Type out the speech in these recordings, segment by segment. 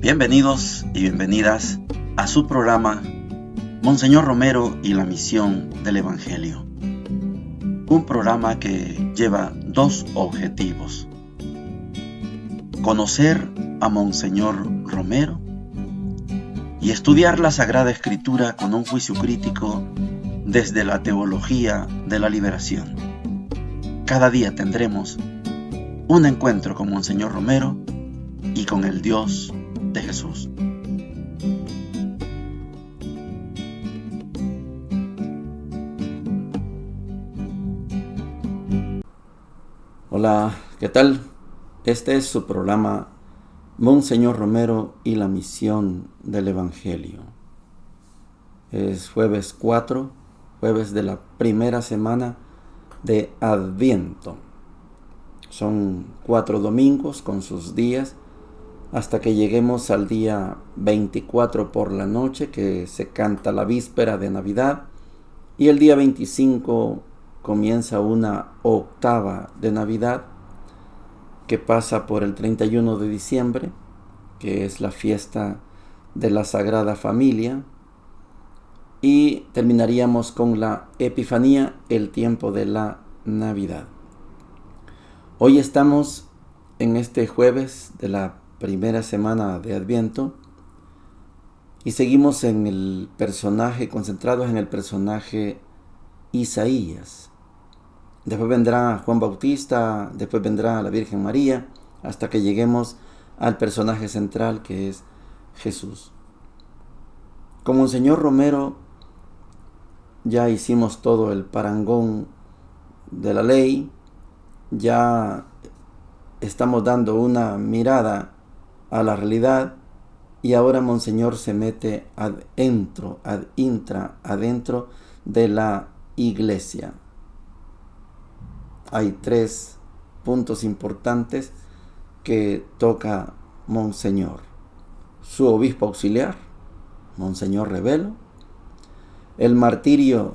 Bienvenidos y bienvenidas a su programa Monseñor Romero y la misión del Evangelio. Un programa que lleva dos objetivos: conocer a Monseñor Romero y estudiar la Sagrada Escritura con un juicio crítico desde la teología de la liberación. Cada día tendremos un encuentro con Monseñor Romero y con el Dios de Jesús. Hola, ¿qué tal? Este es su programa Monseñor Romero y la misión del Evangelio. Es jueves 4, jueves de la primera semana de Adviento. Son 4 domingos con sus días hasta que lleguemos al día 24 por la noche, que se canta la víspera de Navidad, y el día 25 comienza una octava de Navidad que pasa por el 31 de diciembre, que es la fiesta de la Sagrada Familia, y terminaríamos con la Epifanía, el tiempo de la Navidad. Hoy estamos en este jueves de la primera semana de Adviento y seguimos en el personaje, concentrados en el personaje Isaías. Después vendrá Juan Bautista, después vendrá la Virgen María, hasta que lleguemos al personaje central, que es Jesús. Con Monseñor Romero ya hicimos todo el parangón de la ley, ya estamos dando una mirada a la realidad, y ahora Monseñor se mete adentro de la iglesia. Hay 3 puntos importantes que toca Monseñor: su obispo auxiliar, Monseñor Rebelo; el martirio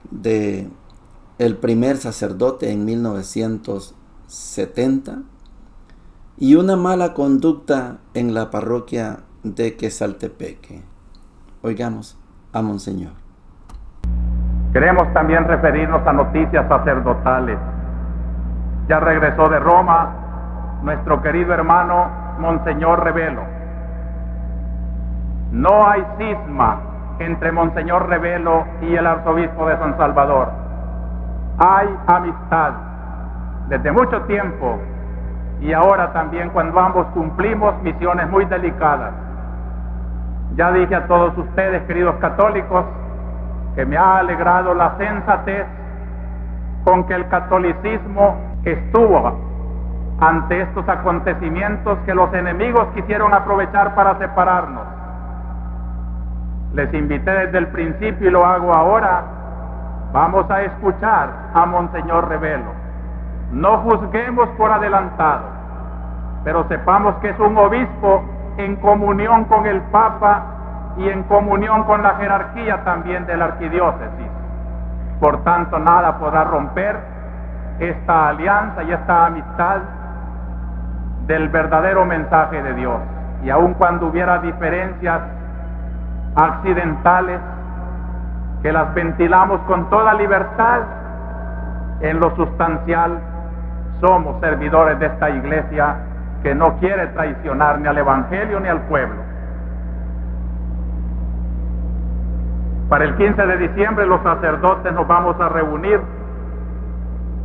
de el primer sacerdote en 1970; y una mala conducta en la parroquia de Quesaltepeque. Oigamos a Monseñor. Queremos también referirnos a noticias sacerdotales. Ya regresó de Roma nuestro querido hermano Monseñor Rebelo. No hay cisma entre Monseñor Rebelo y el arzobispo de San Salvador. Hay amistad desde mucho tiempo, y ahora también cuando ambos cumplimos misiones muy delicadas. Ya dije a todos ustedes, queridos católicos, que me ha alegrado la sensatez con que el catolicismo estuvo ante estos acontecimientos que los enemigos quisieron aprovechar para separarnos. Les invité desde el principio y lo hago ahora: vamos a escuchar a Monseñor Rebelo. No juzguemos por adelantado, pero sepamos que es un obispo en comunión con el Papa y en comunión con la jerarquía también de la arquidiócesis. Por tanto, nada podrá romper esta alianza y esta amistad del verdadero mensaje de Dios. Y aun cuando hubiera diferencias accidentales, que las ventilamos con toda libertad, en lo sustancial somos servidores de esta iglesia que no quiere traicionar ni al Evangelio ni al pueblo. Para el 15 de diciembre los sacerdotes nos vamos a reunir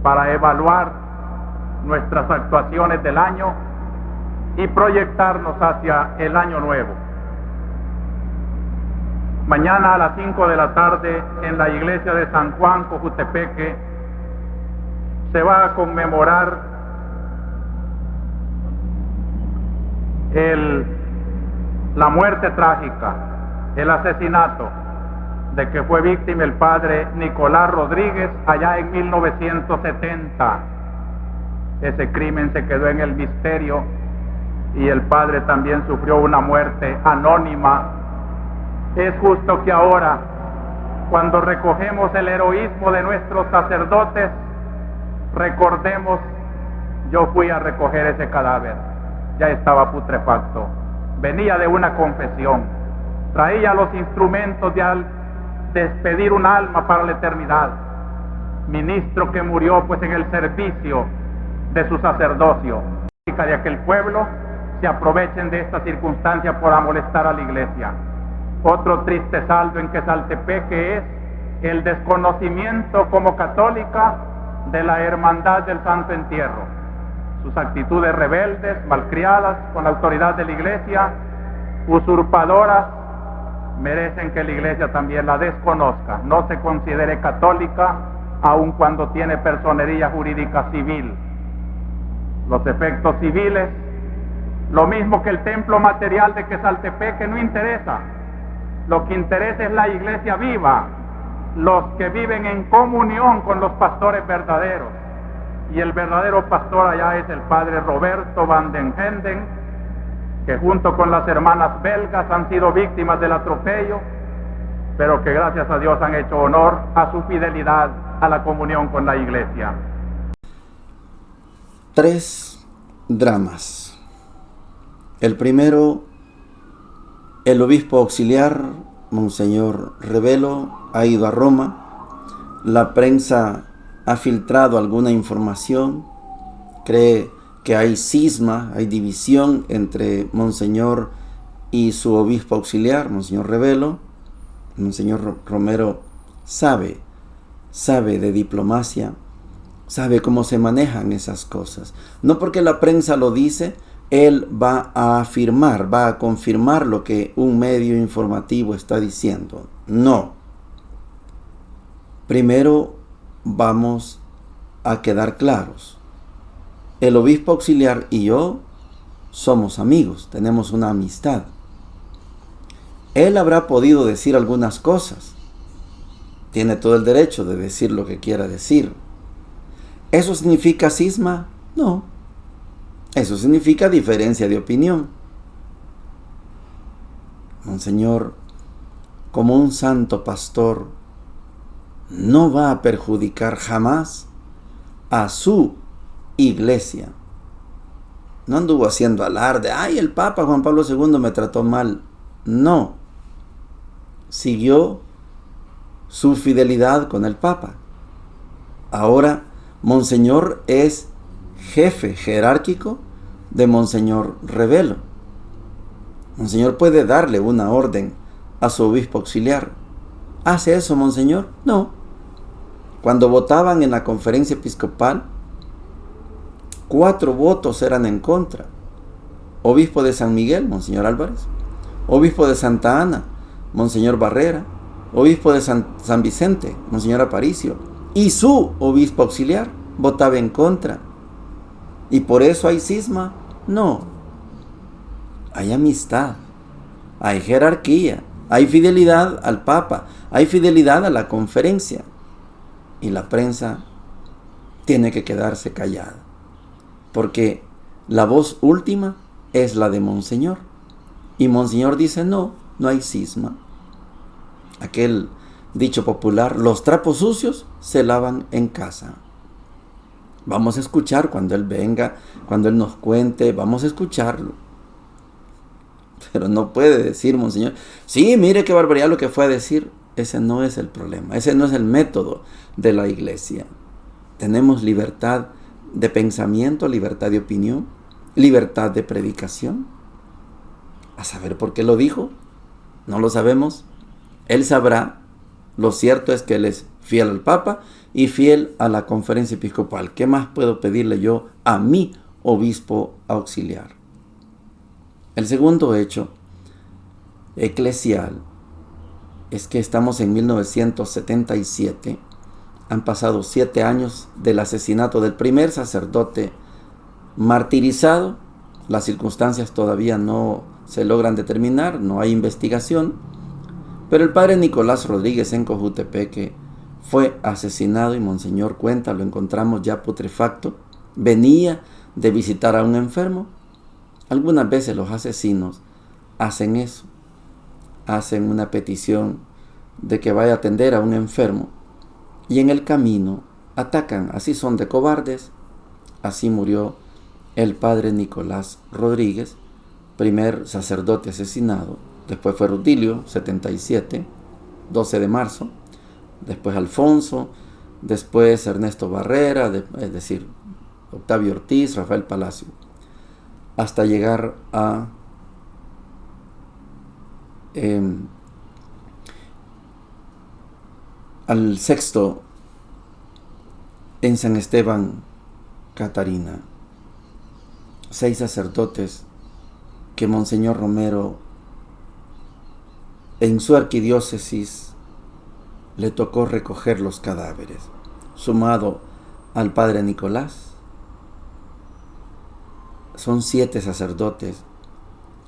para evaluar nuestras actuaciones del año y proyectarnos hacia el año nuevo. Mañana a las 5 de la tarde en la iglesia de San Juan, Cojutepeque, se va a conmemorar la muerte trágica, el asesinato de que fue víctima el padre Nicolás Rodríguez allá en 1970. Ese crimen se quedó en el misterio y el padre también sufrió una muerte anónima. Es justo que ahora, cuando recogemos el heroísmo de nuestros sacerdotes, recordemos: yo fui a recoger ese cadáver, ya estaba putrefacto, venía de una confesión, traía los instrumentos de al despedir un alma para la eternidad, ministro que murió pues en el servicio de su sacerdocio, de aquel pueblo se aprovechen de esta circunstancia para molestar a la iglesia. Otro triste saldo en Quesaltepeque es el desconocimiento como católica de la hermandad del Santo Entierro. Sus actitudes rebeldes, malcriadas con la autoridad de la iglesia, usurpadoras, merecen que la iglesia también la desconozca, no se considere católica aun cuando tiene personería jurídica civil. Los efectos civiles, lo mismo que el templo material de Quesaltepeque, no interesa. Lo que interesa es la iglesia viva, los que viven en comunión con los pastores verdaderos. Y el verdadero pastor allá es el padre Roberto van den Henden, que junto con las hermanas belgas han sido víctimas del atropello, pero que gracias a Dios han hecho honor a su fidelidad a la comunión con la iglesia. 3 dramas. El primero, el obispo auxiliar, Monseñor Revelo, ha ido a Roma. La prensa ha filtrado alguna información, cree que hay cisma, hay división entre Monseñor y su obispo auxiliar, Monseñor Revelo. Monseñor Romero sabe de diplomacia, sabe cómo se manejan esas cosas. No porque la prensa lo dice, él va a afirmar, va a confirmar lo que un medio informativo está diciendo. No. Primero vamos a quedar claros. El obispo auxiliar y yo somos amigos, tenemos una amistad. Él habrá podido decir algunas cosas. Tiene todo el derecho de decir lo que quiera decir. ¿Eso significa cisma? No. Eso significa diferencia de opinión. Monseñor, como un santo pastor, no va a perjudicar jamás a su iglesia. No anduvo haciendo alarde. ¡Ay, el Papa Juan Pablo II me trató mal! No. Siguió su fidelidad con el Papa. Ahora, Monseñor es jefe jerárquico de Monseñor Revelo. Monseñor puede darle una orden a su obispo auxiliar. ¿Hace eso, Monseñor? No. Cuando votaban en la conferencia episcopal, 4 votos eran en contra. Obispo de San Miguel, Monseñor Álvarez. Obispo de Santa Ana, Monseñor Barrera. Obispo de San Vicente, Monseñor Aparicio. Y su obispo auxiliar votaba en contra. ¿Y por eso hay cisma? No. Hay amistad, hay jerarquía, hay fidelidad al Papa, hay fidelidad a la conferencia. Y la prensa tiene que quedarse callada, porque la voz última es la de Monseñor. Y Monseñor dice, no hay cisma. Aquel dicho popular, los trapos sucios se lavan en casa. Vamos a escuchar cuando Él venga, cuando Él nos cuente, vamos a escucharlo. Pero no puede decir, Monseñor, sí, mire qué barbaridad lo que fue a decir. Ese no es el problema, ese no es el método de la iglesia. Tenemos libertad de pensamiento, libertad de opinión, libertad de predicación. A saber por qué lo dijo, no lo sabemos. Él sabrá. Lo cierto es que Él es fiel al Papa y fiel a la conferencia episcopal. ¿Qué más puedo pedirle yo a mi obispo auxiliar? El segundo hecho eclesial es que estamos en 1977. Han pasado 7 años del asesinato del primer sacerdote martirizado. Las circunstancias todavía no se logran determinar, no hay investigación. Pero el padre Nicolás Rodríguez en Cojutepeque fue asesinado y Monseñor cuenta, lo encontramos ya putrefacto. Venía de visitar a un enfermo. Algunas veces los asesinos hacen eso. Hacen una petición de que vaya a atender a un enfermo. Y en el camino atacan. Así son de cobardes. Así murió el padre Nicolás Rodríguez primer sacerdote asesinado. Después fue Rutilio, 77, 12 de marzo. Después Alfonso, después Ernesto Barrera, es decir, Octavio Ortiz, Rafael Palacio, hasta llegar a al sexto en San Esteban Catarina. 6 sacerdotes que Monseñor Romero en su arquidiócesis le tocó recoger los cadáveres, sumado al padre Nicolás. Son 7 sacerdotes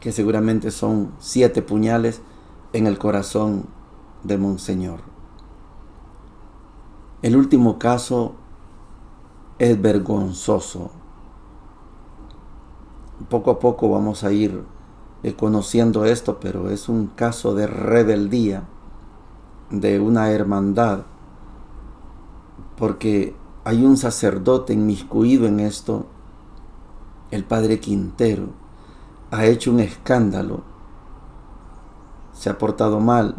que seguramente son 7 puñales en el corazón de Monseñor. El último caso es vergonzoso. Poco a poco vamos a ir conociendo esto, pero es un caso de rebeldía de una hermandad, porque hay un sacerdote inmiscuido en esto. El padre Quintero ha hecho un escándalo, se ha portado mal.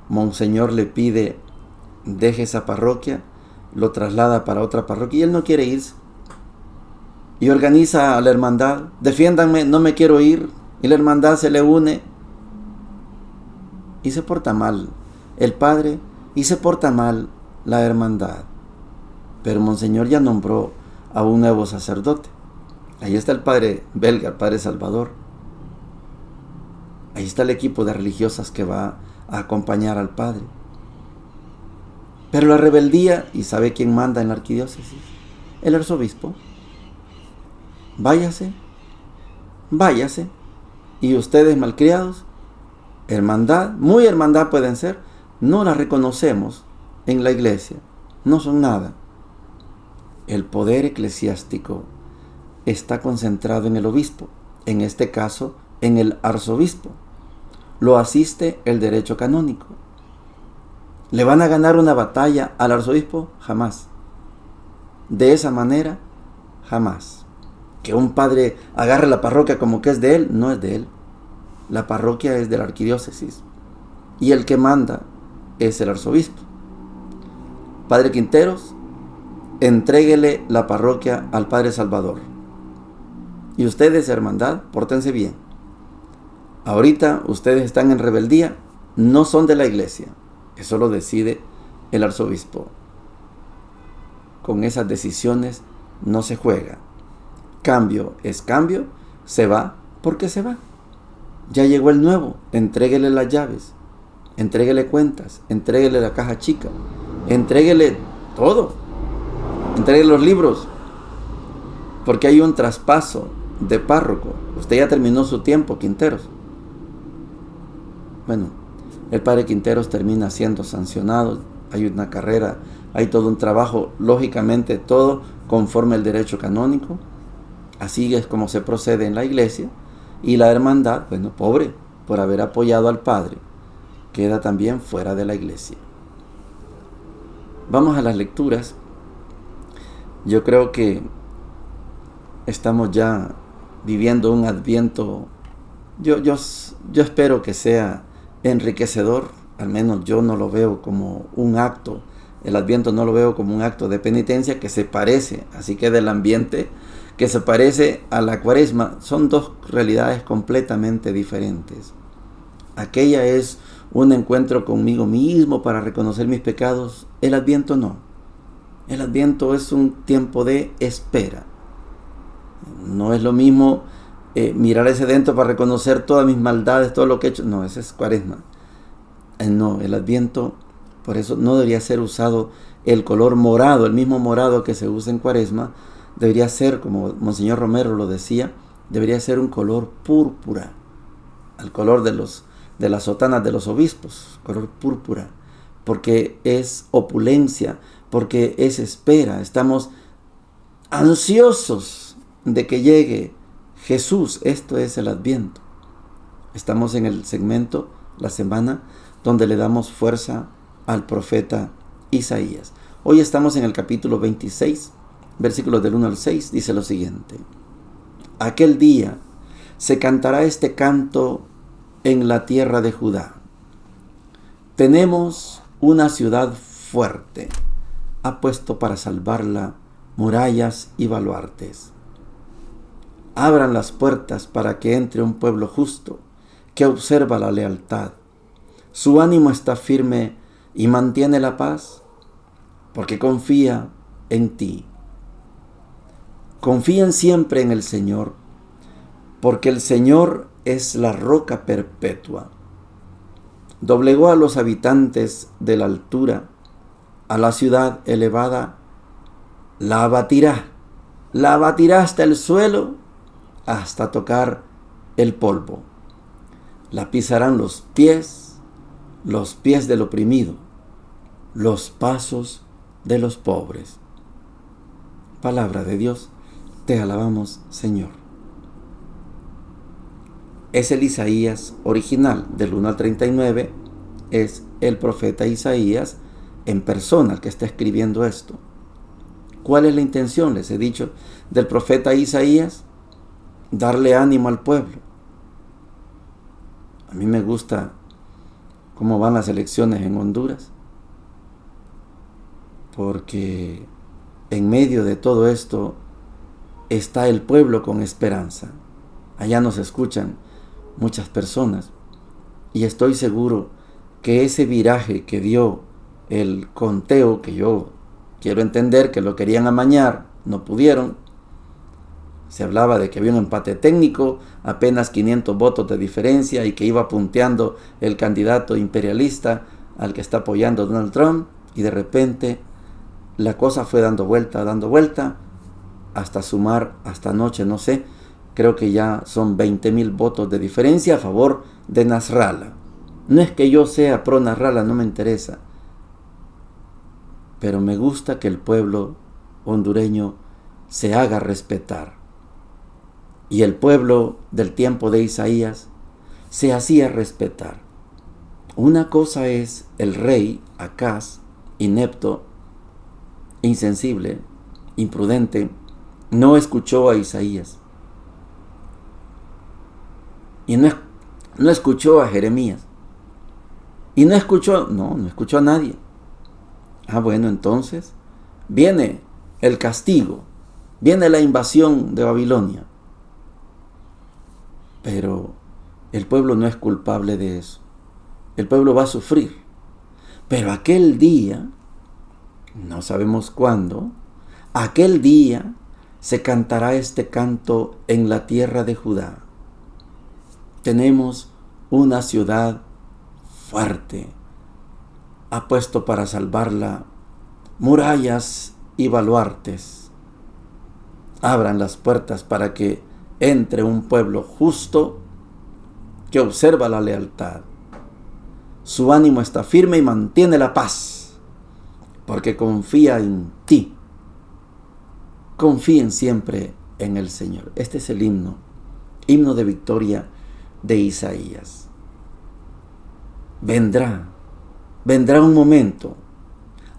Monseñor le pide deje esa parroquia, lo traslada para otra parroquia y él no quiere irse. Y organiza a la hermandad, defiéndanme, no me quiero ir. Y la hermandad se le une y se porta mal el padre y se porta mal la hermandad. Pero Monseñor ya nombró a un nuevo sacerdote. Ahí está el padre belga, el padre Salvador. Ahí está el equipo de religiosas que va a acompañar al padre. Pero la rebeldía, ¿y sabe quién manda en la arquidiócesis? El arzobispo. Váyase. Y ustedes, malcriados, hermandad, muy hermandad pueden ser, no la reconocemos en la iglesia. No son nada. El poder eclesiástico está concentrado en el obispo, en este caso en el arzobispo. Lo asiste el derecho canónico. ¿Le van a ganar una batalla al arzobispo? Jamás. De esa manera, jamás. Que un padre agarre la parroquia como que es de él, no es de él. La parroquia es de la arquidiócesis y el que manda es el arzobispo. Padre Quinteros, entréguele la parroquia al padre Salvador. Y ustedes, hermandad, pórtense bien. Ahorita ustedes están en rebeldía, no son de la iglesia. Eso lo decide el arzobispo. Con esas decisiones no se juega. Cambio es cambio, se va porque se va. Ya llegó el nuevo, entréguele las llaves, entréguele cuentas, entréguele la caja chica, entréguele todo, entréguele los libros, porque hay un traspaso de párroco. Usted ya terminó su tiempo, Quinteros. Bueno, el padre Quinteros termina siendo sancionado, hay una carrera, hay todo un trabajo, lógicamente todo conforme al derecho canónico. Así es como se procede en la iglesia. Y la hermandad, bueno, pobre por haber apoyado al padre, queda también fuera de la iglesia. Vamos a las lecturas. Yo creo que estamos ya viviendo un adviento. Yo espero que sea enriquecedor. Al menos yo no lo veo como un acto. El adviento no lo veo como un acto de penitencia que se parece, así que del ambiente que se parece a la cuaresma. Son dos realidades completamente diferentes. Aquella es un encuentro conmigo mismo para reconocer mis pecados. El adviento no. El adviento es un tiempo de espera. No es lo mismo mirar ese dentro para reconocer todas mis maldades, todo lo que he hecho. No, ese es cuaresma. No, el adviento, por eso no debería ser usado el color morado, el mismo morado que se usa en cuaresma. Debería ser, como Monseñor Romero lo decía, debería ser un color púrpura, al color de las sotanas de los obispos, color púrpura, porque es opulencia, porque es espera. Estamos ansiosos de que llegue Jesús. Esto es el Adviento. Estamos en el segmento, la semana, donde le damos fuerza al profeta Isaías. Hoy estamos en el capítulo 26, versículos del 1 al 6, dice lo siguiente. Aquel día se cantará este canto en la tierra de Judá. Tenemos una ciudad fuerte, ha puesto para salvarla murallas y baluartes. Abran las puertas para que entre un pueblo justo, que observa la lealtad. Su ánimo está firme y mantiene la paz, porque confía en ti. Confíen siempre en el Señor, porque el Señor es la roca perpetua. Doblegó a los habitantes de la altura, a la ciudad elevada, la abatirá hasta el suelo, hasta tocar el polvo. La pisarán los pies del oprimido, los pasos de los pobres. Palabra de Dios, te alabamos, Señor. Es el Isaías original, del 1 al 39, es el profeta Isaías en persona el que está escribiendo esto. ¿Cuál es la intención, les he dicho, del profeta Isaías? Darle ánimo al pueblo. A mí me gusta cómo van las elecciones en Honduras, porque en medio de todo esto está el pueblo con esperanza. Allá nos escuchan muchas personas y estoy seguro que ese viraje que dio el conteo, que yo quiero entender que lo querían amañar, no pudieron. Se hablaba de que había un empate técnico, apenas 500 votos de diferencia, y que iba punteando el candidato imperialista al que está apoyando a Donald Trump, y de repente la cosa fue dando vuelta, hasta sumar, hasta anoche, no sé, creo que ya son 20,000 votos de diferencia a favor de Nasrallah. No es que yo sea pro Nasrallah, no me interesa, pero me gusta que el pueblo hondureño se haga respetar. Y el pueblo del tiempo de Isaías se hacía respetar. Una cosa es el rey Acaz, inepto, insensible, imprudente, no escuchó a Isaías. Y no escuchó a Jeremías. Y no escuchó a nadie. Bueno, entonces viene el castigo, viene la invasión de Babilonia. Pero el pueblo no es culpable de eso. El pueblo va a sufrir. Pero aquel día, no sabemos cuándo, aquel día se cantará este canto en la tierra de Judá. Tenemos una ciudad fuerte. Ha puesto para salvarla murallas y baluartes. Abran las puertas para que entre un pueblo justo que observa la lealtad. Su ánimo está firme y mantiene la paz, porque confía en ti. Confíen siempre en el Señor. Este es el himno de victoria de Isaías. Vendrá un momento,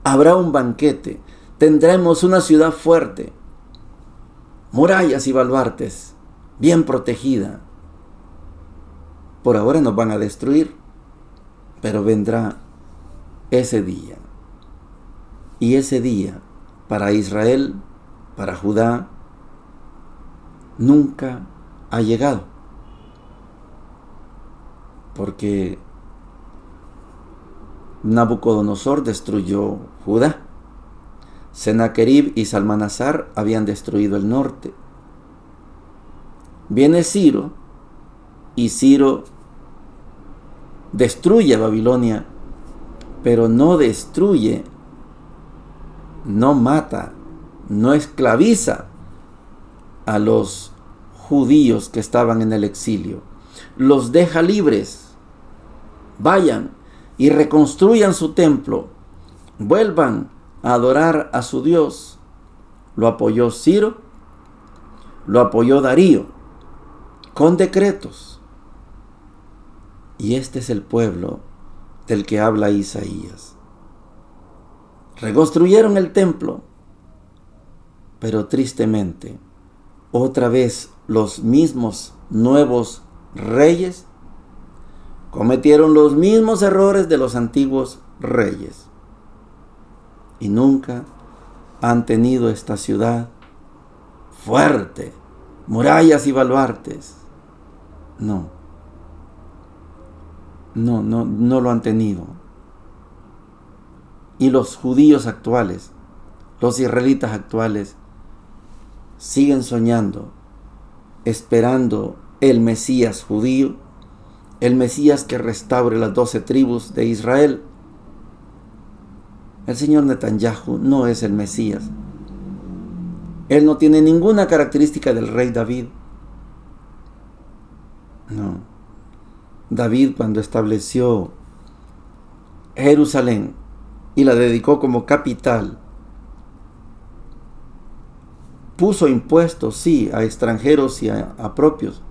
habrá un banquete, tendremos una ciudad fuerte, murallas y baluartes, bien protegida. Por ahora nos van a destruir, pero vendrá ese día. Y ese día, para Israel, para Judá, nunca ha llegado. Porque Nabucodonosor destruyó Judá. Sennacherib y Salmanasar habían destruido el norte. Viene Ciro, y Ciro destruye Babilonia, pero no destruye, no mata, no esclaviza a los judíos que estaban en el exilio. Los deja libres. Vayan y reconstruyan su templo. Vuelvan a adorar a su Dios. Lo apoyó Ciro, lo apoyó Darío, con decretos. Y este es el pueblo del que habla Isaías. Reconstruyeron el templo, pero tristemente, otra vez los mismos nuevos reyes cometieron los mismos errores de los antiguos reyes y nunca han tenido esta ciudad fuerte, murallas y baluartes. No lo han tenido. Y los judíos actuales, los israelitas actuales, siguen soñando, esperando el Mesías judío, el Mesías que restaure las 12 tribus de Israel. El señor Netanyahu no es el Mesías. Él no tiene ninguna característica del rey David. No. David, cuando estableció Jerusalén y la dedicó como capital, puso impuestos, sí, a extranjeros y a propios,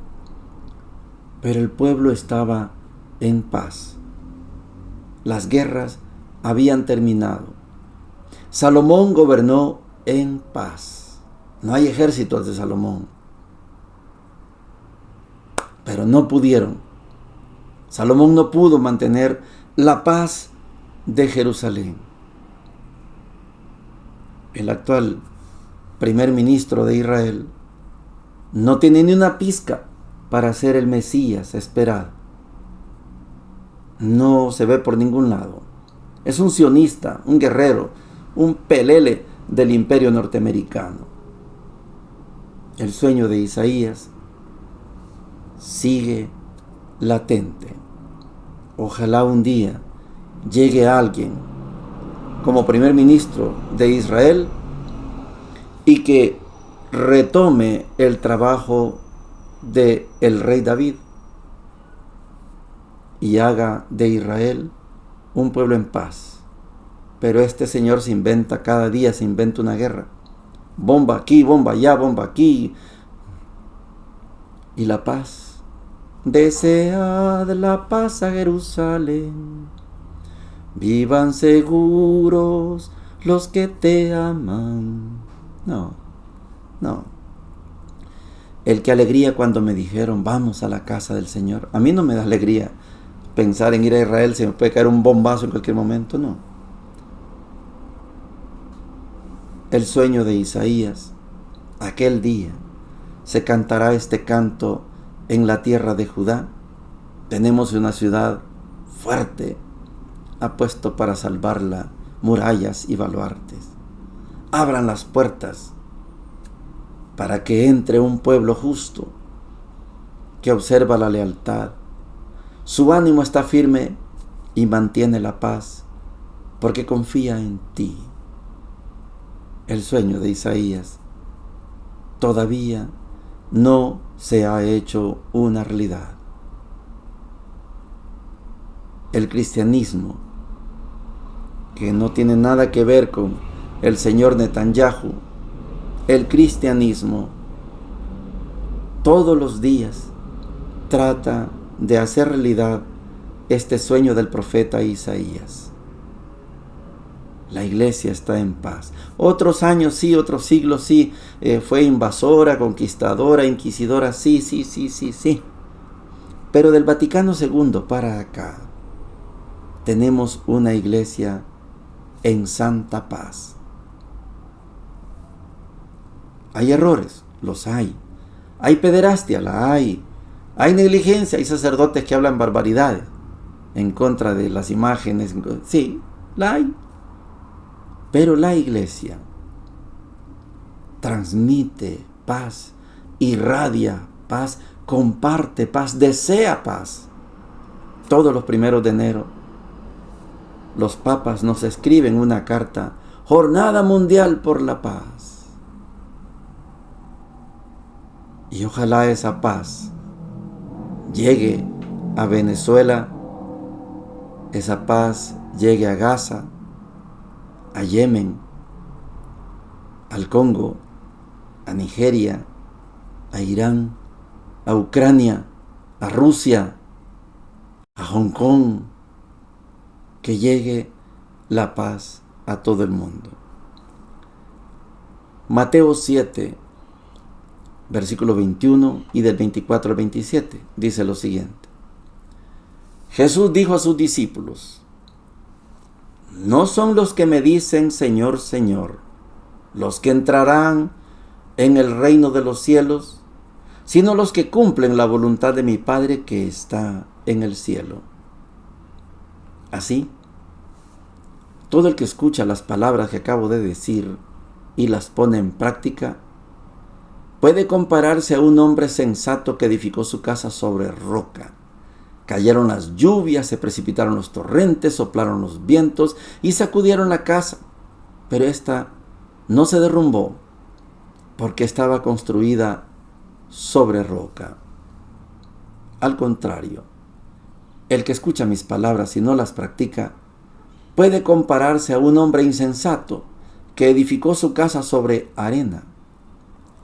pero el pueblo estaba en paz. Las guerras habían terminado. Salomón gobernó en paz. No hay ejércitos de Salomón, pero no pudieron. Salomón no pudo mantener la paz de Jerusalén. El actual primer ministro de Israel no tiene ni una pizca para ser el Mesías esperado. No se ve por ningún lado. Es un sionista, un guerrero, un pelele del imperio norteamericano. El sueño de Isaías sigue latente. Ojalá un día llegue alguien como primer ministro de Israel y que retome el trabajo de el rey David y haga de Israel un pueblo en paz. Pero este señor cada día se inventa una guerra. Bomba aquí, bomba allá, bomba aquí. Y la paz. Desead la paz a Jerusalén. Vivan seguros los que te aman. No. Qué alegría cuando me dijeron, vamos a la casa del Señor. A mí no me da alegría pensar en ir a Israel, se me puede caer un bombazo en cualquier momento, no. El sueño de Isaías, aquel día, se cantará este canto en la tierra de Judá. Tenemos una ciudad fuerte, apuesto para salvarla, murallas y baluartes. Abran las puertas para que entre un pueblo justo que observa la lealtad. Su ánimo está firme y mantiene la paz porque confía en ti. El sueño de Isaías todavía no se ha hecho una realidad. El cristianismo, que no tiene nada que ver con el señor Netanyahu, el cristianismo todos los días trata de hacer realidad este sueño del profeta Isaías. La iglesia está en paz. Otros años sí, otros siglos sí, fue invasora, conquistadora, inquisidora, sí. Pero del Vaticano II para acá, tenemos una iglesia en santa paz. Hay errores, los hay. Hay pederastia, la hay. Hay negligencia, hay sacerdotes que hablan barbaridades en contra de las imágenes. Sí, la hay. Pero la iglesia transmite paz, irradia paz, comparte paz, desea paz. Todos los 1 de enero, los papas nos escriben una carta, Jornada Mundial por la Paz. Y ojalá esa paz llegue a Venezuela, esa paz llegue a Gaza, a Yemen, al Congo, a Nigeria, a Irán, a Ucrania, a Rusia, a Hong Kong, que llegue la paz a todo el mundo. Mateo 7, versículo 21 y del 24 al 27. Dice lo siguiente. Jesús dijo a sus discípulos: no son los que me dicen Señor, Señor, los que entrarán en el reino de los cielos, sino los que cumplen la voluntad de mi Padre que está en el cielo. Así, todo el que escucha las palabras que acabo de decir y las pone en práctica, puede compararse a un hombre sensato que edificó su casa sobre roca. Cayeron las lluvias, se precipitaron los torrentes, soplaron los vientos y sacudieron la casa, pero ésta no se derrumbó porque estaba construida sobre roca. Al contrario, el que escucha mis palabras y no las practica puede compararse a un hombre insensato que edificó su casa sobre arena.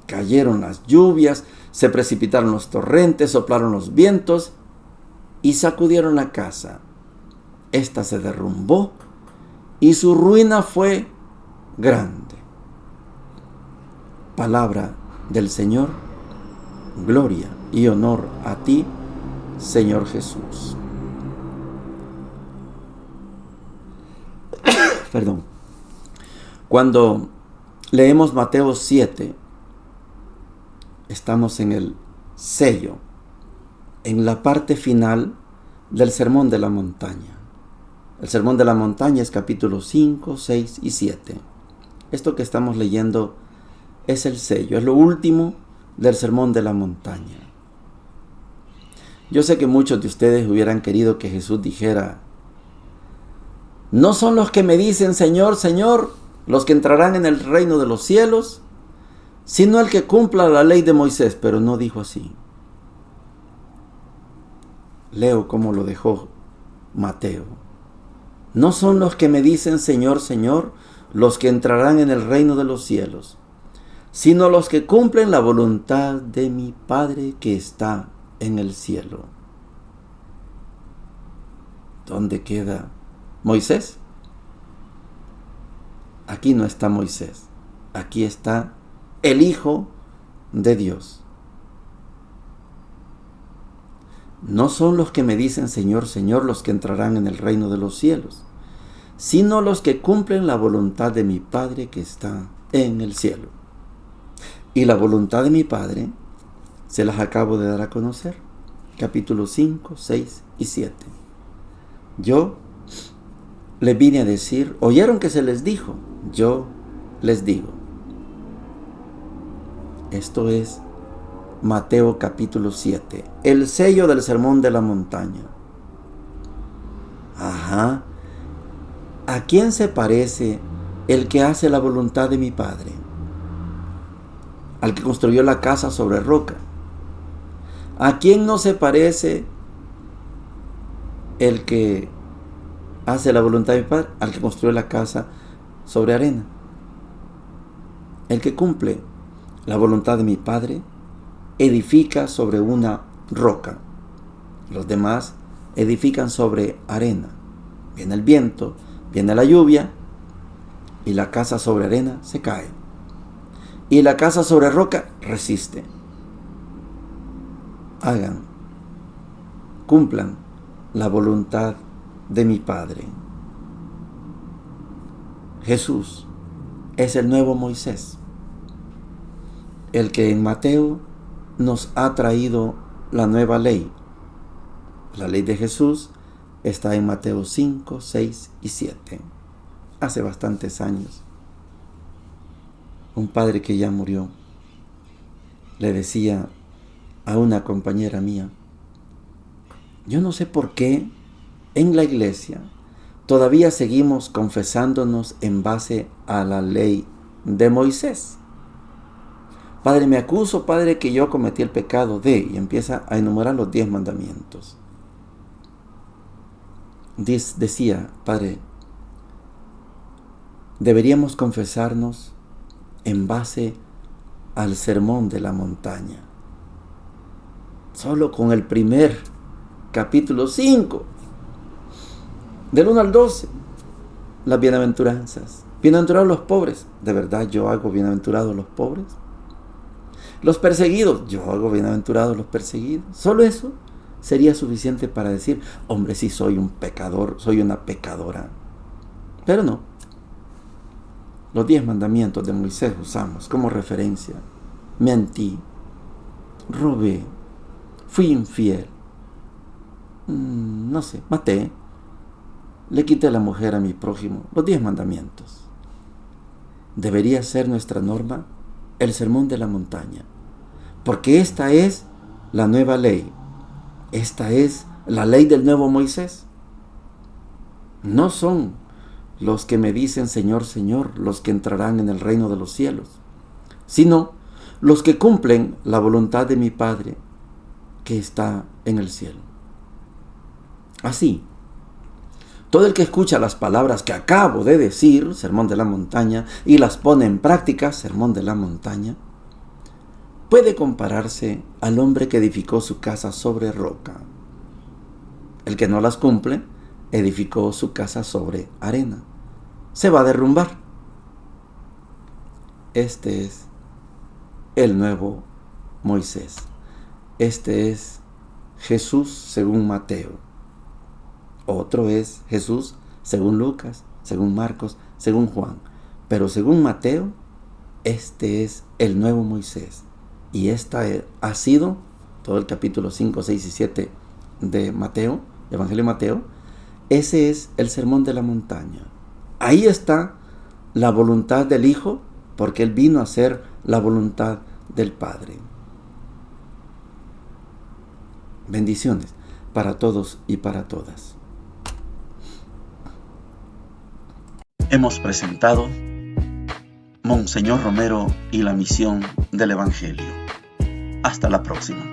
Cayeron las lluvias, se precipitaron los torrentes, soplaron los vientos y sacudieron la casa. Esta se derrumbó y su ruina fue grande. Palabra del Señor. Gloria y honor a ti, Señor Jesús. Perdón. Cuando leemos Mateo 7, estamos en el sello, en la parte final del Sermón de la Montaña. El Sermón de la Montaña es capítulos 5, 6 y 7. Esto que estamos leyendo es el sello, es lo último del Sermón de la Montaña. Yo sé que muchos de ustedes hubieran querido que Jesús dijera: no son los que me dicen Señor, Señor, los que entrarán en el reino de los cielos, sino el que cumpla la ley de Moisés. Pero no dijo así. Leo cómo lo dejó Mateo. No son los que me dicen Señor, Señor, los que entrarán en el reino de los cielos, sino los que cumplen la voluntad de mi Padre que está en el cielo. ¿Dónde queda Moisés? Aquí no está Moisés. Aquí está el Hijo de Dios. No son los que me dicen Señor, Señor, los que entrarán en el reino de los cielos, sino los que cumplen la voluntad de mi Padre que está en el cielo. Y la voluntad de mi Padre se las acabo de dar a conocer. Capítulos 5, 6 y 7. Yo les vine a decir, oyeron que se les dijo, yo les digo. Esto es Mateo capítulo 7, el sello del Sermón de la Montaña. Ajá. ¿A quién se parece el que hace la voluntad de mi Padre? Al que construyó la casa sobre roca. ¿A quién no se parece el que hace la voluntad de mi Padre? Al que construyó la casa sobre arena. El que cumple la voluntad de mi Padre edifica sobre una roca. Los demás edifican sobre arena. Viene el viento, viene la lluvia y la casa sobre arena se cae. Y la casa sobre roca resiste. Hagan, cumplan la voluntad de mi Padre. Jesús es el nuevo Moisés, el que en Mateo nos ha traído la nueva ley. La ley de Jesús está en Mateo 5, 6 y 7. Hace bastantes años, un padre que ya murió le decía a una compañera mía: yo no sé por qué en la iglesia todavía seguimos confesándonos en base a la ley de Moisés. Padre, me acuso, Padre, que yo cometí el pecado de... Y empieza a enumerar los 10 mandamientos. Decía, Padre, deberíamos confesarnos en base al Sermón de la Montaña. Solo con el primer capítulo 5, del 1 al 12, las bienaventuranzas. Bienaventurados los pobres. ¿De verdad yo hago bienaventurados los pobres? Los perseguidos, yo hago bienaventurados los perseguidos. Solo eso sería suficiente para decir, hombre, sí soy un pecador, soy una pecadora. Pero no. Los 10 mandamientos de Moisés usamos como referencia. Mentí, robé, fui infiel, maté, le quité la mujer a mi prójimo. Los 10 mandamientos. Debería ser nuestra norma el sermón de la montaña, porque esta es la nueva ley. Esta es la ley del nuevo Moisés. No son los que me dicen Señor, Señor, los que entrarán en el reino de los cielos, sino los que cumplen la voluntad de mi Padre que está en el cielo. Así, todo el que escucha las palabras que acabo de decir, sermón de la montaña, y las pone en práctica, sermón de la montaña, puede compararse al hombre que edificó su casa sobre roca. El que no las cumple, edificó su casa sobre arena. Se va a derrumbar. Este es el nuevo Moisés. Este es Jesús según Mateo. Otro es Jesús según Lucas, según Marcos, según Juan. Pero según Mateo, este es el nuevo Moisés. Y esta ha sido todo el capítulo 5, 6 y 7 de Mateo, Evangelio de Mateo. Ese es el sermón de la montaña. Ahí está la voluntad del Hijo, porque Él vino a hacer la voluntad del Padre. Bendiciones para todos y para todas. Hemos presentado Monseñor Romero y la misión del Evangelio. Hasta la próxima.